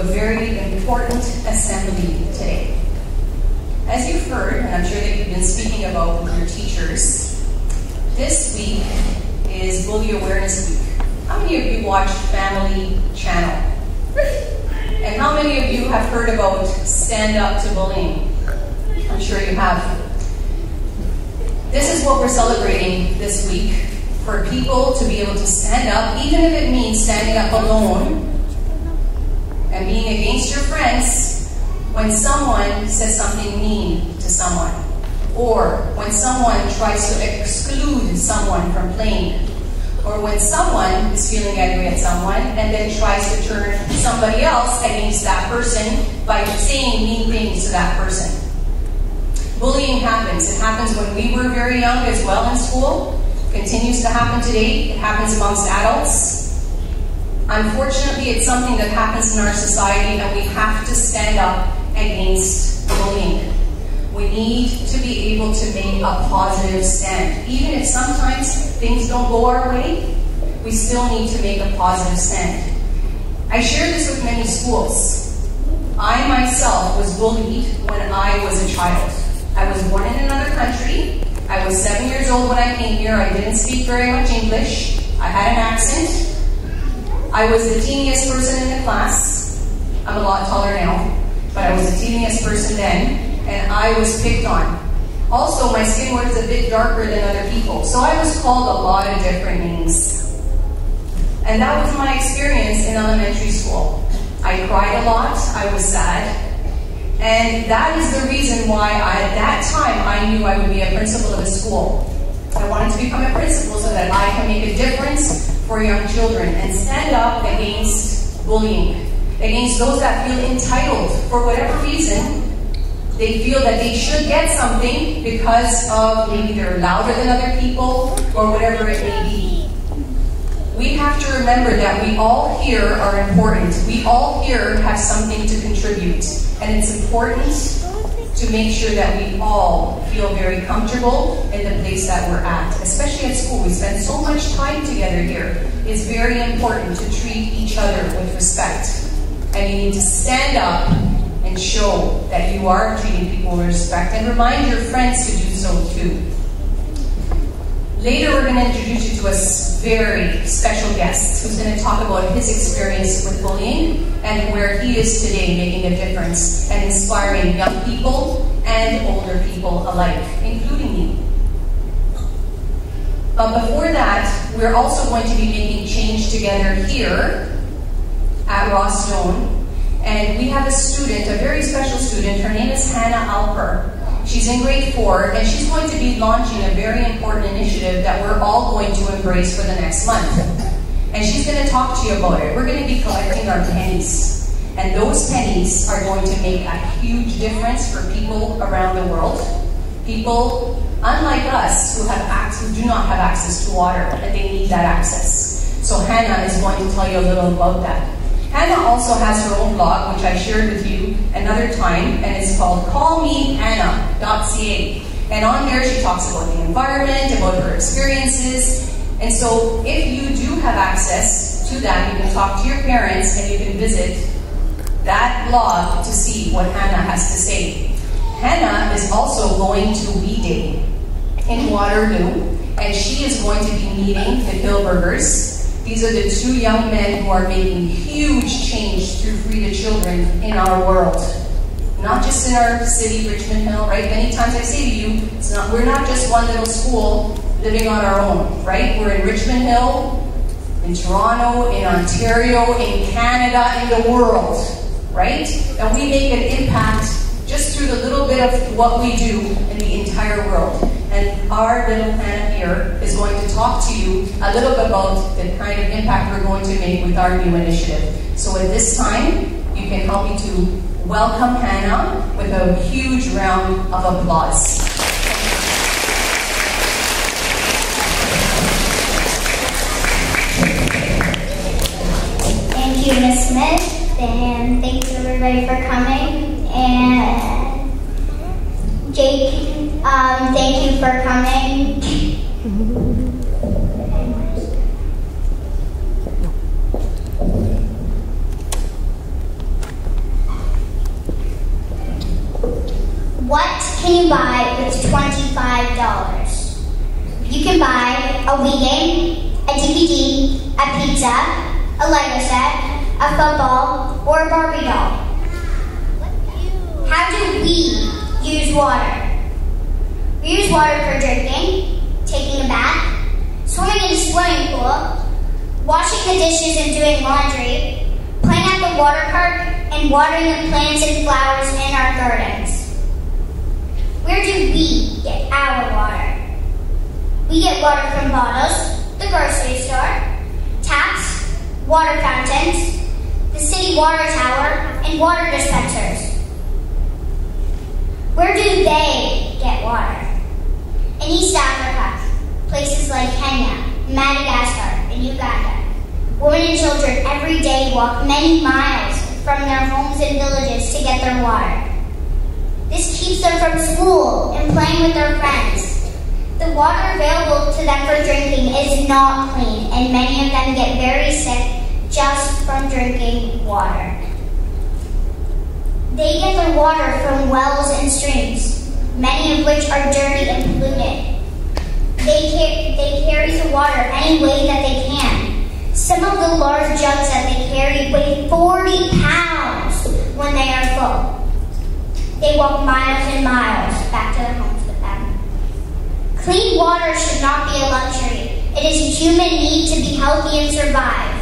a very important assembly today. As you've heard, and I'm sure that you've been speaking about with your teachers, this week is Bully Awareness Week. How many of you watch Family Channel? And how many of you have heard about Stand Up to Bullying? I'm sure you have. This is what we're celebrating this week, for people to be able to stand up, even if it means standing up alone and being against your friends when someone says something mean to someone, or when someone tries to exclude someone from playing, or when someone is feeling angry at someone and then tries to turn somebody else against that person by saying mean things to that person. Bullying happens. It happens when we were very young as well in school. Continues to happen today. It happens amongst adults. Unfortunately, it's something that happens in our society, and we have to stand up against bullying. We need to be able to make a positive stand. Even if sometimes things don't go our way, we still need to make a positive stand. I share this with many schools. I myself was bullied when I was a child. I was born in another country. I was 7 years old when I came here. I didn't speak very much English. I had an accent. I was the teeniest person in the class. I'm a lot taller now, but I was the teeniest person then, and I was picked on. Also, my skin was a bit darker than other people, so I was called a lot of different names. And that was my experience in elementary school. I cried a lot. I was sad. And that is the reason why at that time I knew I would be a principal of a school. I wanted to become a principal so that I can make a difference for young children and stand up against bullying, against those that feel entitled for whatever reason. They feel that they should get something because of maybe they're louder than other people or whatever it may be. We have to remember that we all here are important. We all here have something to contribute. And it's important to make sure that we all feel very comfortable in the place that we're at. Especially at school, we spend so much time together here. It's very important to treat each other with respect. And you need to stand up and show that you are treating people with respect, and remind your friends to do so too. Later, we're going to introduce you to a very special guest who's going to talk about his experience with bullying and where he is today making a difference and inspiring young people and older people alike, including me. But before that, we're also going to be making change together here at Doan. And we have a student, a very special student. Her name is Alper. She's in grade 4, and she's going to be launching a very important initiative that we're all going to embrace for the next month. And she's going to talk to you about it. We're going to be collecting our pennies. And those pennies are going to make a huge difference for people around the world. People, unlike us, who do not have access to water, and they need that access. So Hannah is going to tell you a little about that. Hannah also has her own blog, which I shared with you another time, and it's called callmehannah.ca. And on there she talks about the environment, about her experiences. And so if you do have access to that, you can talk to your parents and you can visit that blog to see what Hannah has to say. Hannah is also going to We Day in Waterloo, and she is going to be meeting the Hillburgers. These are the 2 young men who are making huge change through Free the Children in our world. Not just in our city, Richmond Hill, right? Many times I say to you, we're not just one little school living on our own, right? We're in Richmond Hill, in Toronto, in Ontario, in Canada, in the world, right? And we make an impact just through the little bit of what we do in the entire world. And our little Hannah here is going to talk to you a little bit about the kind of impact we're going to make with our new initiative. So at this time, you can help me to welcome Hannah with a huge round of applause. Thank you, Ms. Smith, and thanks everybody for coming. And Jake, thank you for coming. can you buy with $25? You can buy a Wii game, a DVD, a pizza, a Lego set, a football, or a Barbie doll. How do we use water? We use water for drinking, taking a bath, swimming in a swimming pool, washing the dishes and doing laundry, playing at the water park, and watering the plants and flowers in our gardens. Where do we get our water? We get water from bottles, the grocery store, taps, water fountains, the city water tower, and water dispensers. Where do they get water? In East Africa, places like Kenya, Madagascar, and Uganda, women and children every day walk many miles from their homes and villages to get their water. This keeps them from school and playing with their friends. The water available to them for drinking is not clean, and many of them get very sick just from drinking water. They get their water from wells and streams, many of which are dirty and polluted. They carry the water any way that they can. Some of the large jugs that they carry weigh 40 pounds when they are full. They walk miles and miles back to their homes with them. Clean water should not be a luxury. It is a human need to be healthy and survive.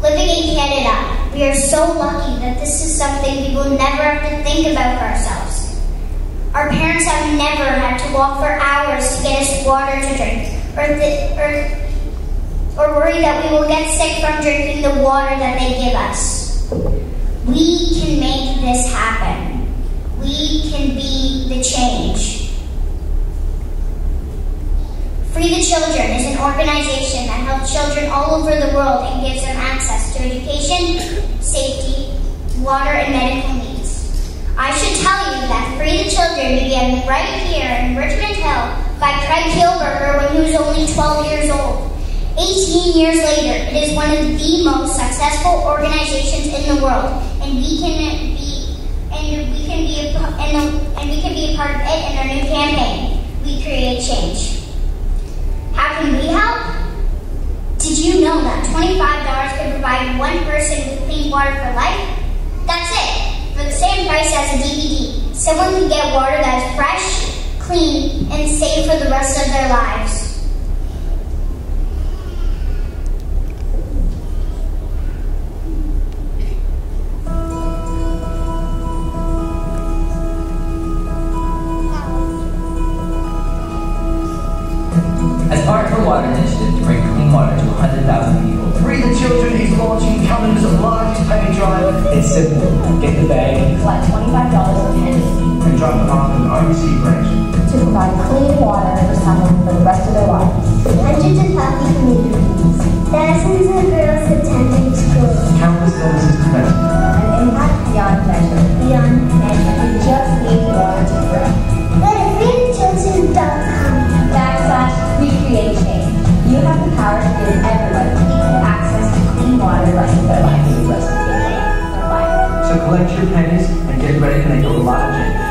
Living in Canada, we are so lucky that this is something we will never have to think about for ourselves. Our parents have never had to walk for hours to get us water to drink, or worry that we will get sick from drinking the water that they give us. We can make this happen. We can be the change. Free the Children is an organization that helps children all over the world and gives them access to education, safety, water, and medical needs. I should tell you that Free the Children began right here in Richmond Hill by Craig Kilberger when he was only 12 years old. 18 years later, it is one of the most successful organizations in the world, and we can be a part of it in our new campaign, We Create Change. How can we help? Did you know that $25 can provide one person with clean water for life? That's it. For the same price as a DVD, someone can get water that is fresh, clean, and safe for the rest of their lives. As part of her water initiative to bring clean water to 100,000 people, Free the Children is launching Canada's largest penny drive. it's simple. Get the bag, Collect $25 in pennies And drop it off in the RBC branch. to provide clean water for someone for the rest of their lives. Hundreds of healthy communities. Thousands of girls attending school. Countless illnesses prevented. An impact beyond measure. Beyond measure. We just need water to grow. Go to freethechildren.com/recreate change. You have the power to give everyone equal access to clean water the rest of their life. The rest of their life. So collect your pennies and get ready to make a lot of change.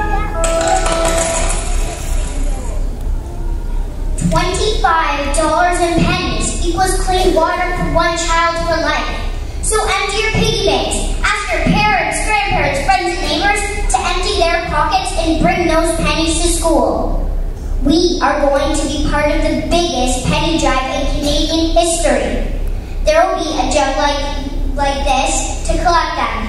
$25 in pennies equals clean water for one child for life. So empty your piggy banks. Ask your parents, grandparents, friends, and neighbors to empty their pockets and bring those pennies to school. We are going to be part of the biggest penny drive in Canadian history. There will be a jug like this to collect them.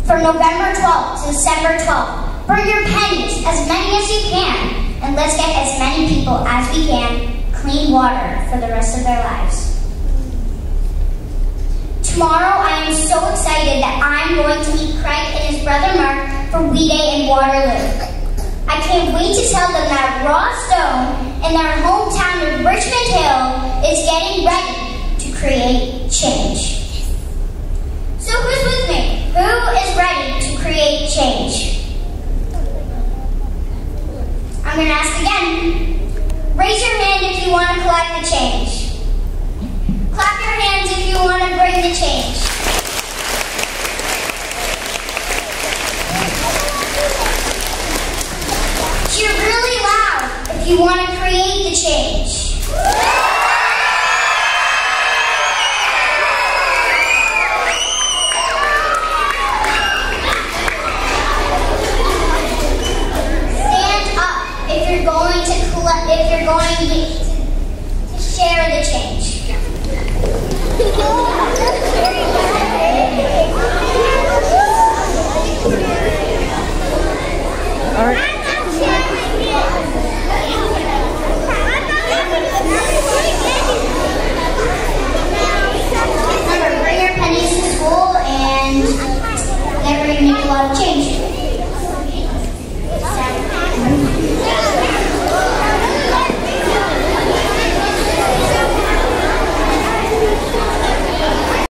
From November 12th to December 12th, bring your pennies, as many as you can, and let's get as many people as we can clean water for the rest of their lives. Tomorrow, I am so excited that I'm going to meet Craig and his brother Mark for We Day in Waterloo. I can't wait to tell them that Doan in their hometown of Richmond Hill is getting ready to create change. So who's with me? Who is ready to create change? I'm going to ask again. Raise your hand if you want to collect the change. Clap your hands if you want to bring the change. lot of change to it.